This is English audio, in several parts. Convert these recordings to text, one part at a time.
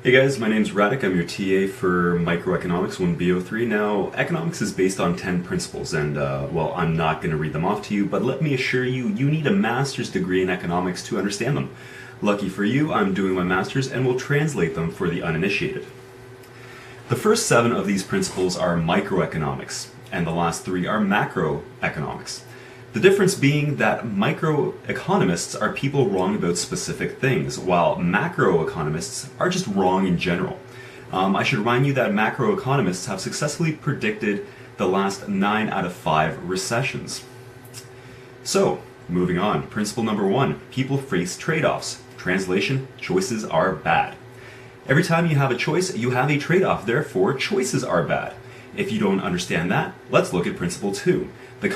Hey guys, my name's Radek. I'm your TA for Microeconomics 1B03. Now, economics is based on 10 principles, and well, I'm not going to read them off to you, but let me assure you, you need a master's degree in economics to understand them. Lucky for you, I'm doing my master's and will translate them for the uninitiated. The first 7 of these principles are microeconomics, and the last 3 are macroeconomics. The difference being that microeconomists are people wrong about specific things, while macroeconomists are just wrong in general. I should remind you that macroeconomists have successfully predicted the last 9 out of 5 recessions. So, moving on. Principle number 1, people face trade-offs. Translation, choices are bad. Every time you have a choice, you have a trade-off, therefore choices are bad. If you don't understand that, let's look at principle 2. The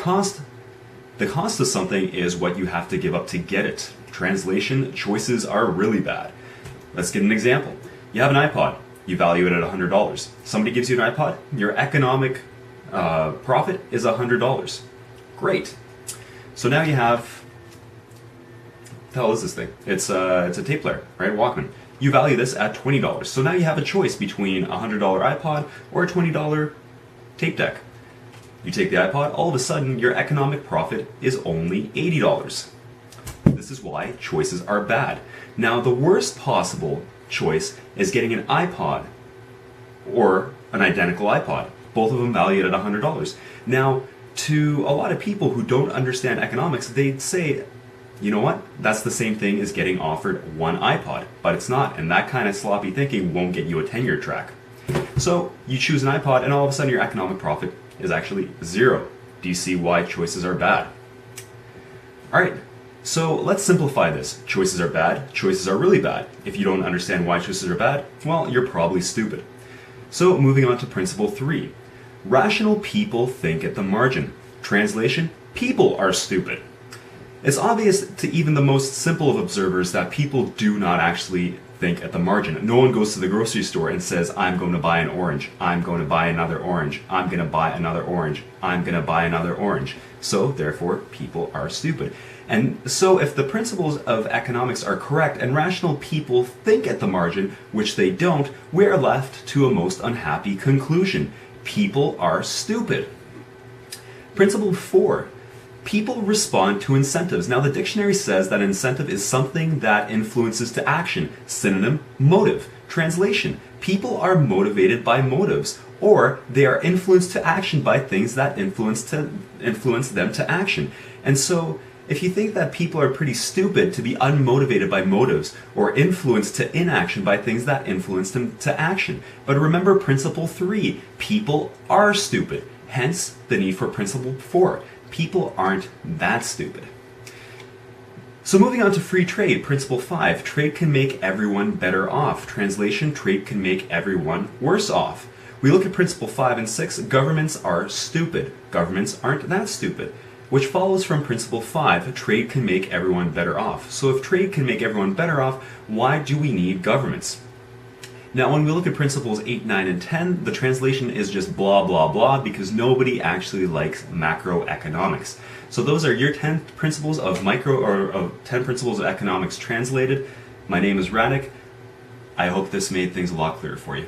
cost of something is what you have to give up to get it. Translation, choices are really bad. Let's get an example. You have an iPod. You value it at $100. Somebody gives you an iPod. Your economic profit is $100. Great. So now you have... What the hell is this thing? It's a tape player, right? Walkman. You value this at $20. So now you have a choice between a $100 iPod or a $20 tape deck. You take the iPod, all of a sudden your economic profit is only $80. This is why choices are bad. Now the worst possible choice is getting an iPod or an identical iPod, both of them valued at $100. Now, to a lot of people who don't understand economics, they'd say, you know what, that's the same thing as getting offered one iPod, but it's not, and that kind of sloppy thinking won't get you a tenure track. So you choose an iPod and all of a sudden your economic profit is actually 0. Do you see why choices are bad? Alright, so let's simplify this. Choices are bad, choices are really bad. If you don't understand why choices are bad, well, you're probably stupid. So moving on to principle 3. Rational people think at the margin. Translation, people are stupid. It's obvious to even the most simple of observers that people do not actually think at the margin. No one goes to the grocery store and says, I'm going to buy an orange, I'm going to buy another orange, I'm going to buy another orange, I'm going to buy another orange. So, therefore, people are stupid. And so if the principles of economics are correct and rational people think at the margin, which they don't, we're left to a most unhappy conclusion. People are stupid. Principle 4. People respond to incentives. Now the dictionary says that incentive is something that influences to action. Synonym, motive. Translation, people are motivated by motives, or they are influenced to action by things that influence them to action. And so, if you think that people are pretty stupid to be unmotivated by motives, or influenced to inaction by things that influence them to action. But remember principle 3, people are stupid. Hence, the need for principle 4. People aren't that stupid. So moving on to free trade, principle 5, trade can make everyone better off. Translation, trade can make everyone worse off. We look at principle 5 and 6, governments are stupid. Governments aren't that stupid. Which follows from principle 5, trade can make everyone better off. So if trade can make everyone better off, why do we need governments? Now when we look at principles 8, 9, and 10, the translation is just blah blah blah because nobody actually likes macroeconomics. So those are your 10 principles of 10 principles of economics translated. My name is Radek. I hope this made things a lot clearer for you.